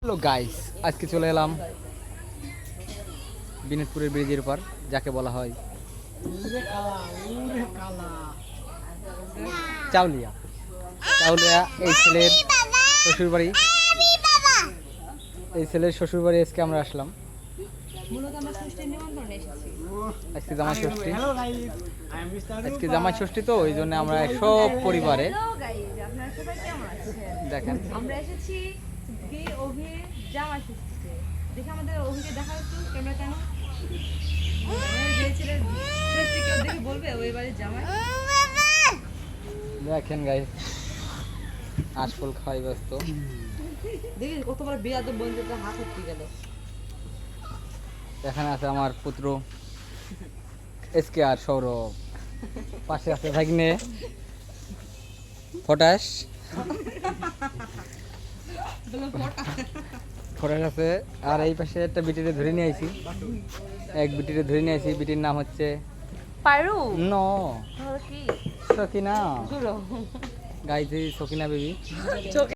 Hello guys, আজকে চলে এলাম বিনোদপুরের ব্রিজের উপর, যাকে বলা হয় চাউলিয়া। চাউলিয়া এই ছেলের শ্বশুরবাড়ি। এই ছেলের শ্বশুরবাড়ি আজকে আমরা আসলাম। আজকে জামাই ষষ্ঠী। আজকে জামাই ষষ্ঠী তো ওই জন্য আমরা সব পরিবারে দেখেন আমরা এসেছি অভির জামাই ষষ্ঠীতে। দেখে আমাদের অভিকে দেখা একটু ক্যামেরা কেন ছেলের ষষ্ঠী কেউ দেখে বলবে ওই বাড়ির জামাই। দেখেন গাইস, আশফল খাই ব্যস্ত। দেখি কতবার বিয়া তো বন্ধুটা হাত হতে গেল। এখানে আছে আমার পুত্র এসকে আর সৌরভ, পাশে আছে ভাগ্নে পটাশ। পটাশ আছে, আর এই পাশে একটা বিটিরে ধরে নিয়ে আইছি। এক বিটিরে ধরে নিয়ে আইছি, বিটির নাম হচ্ছে পারু নো কি সকিনা। গাইছি সকিনা বেবি।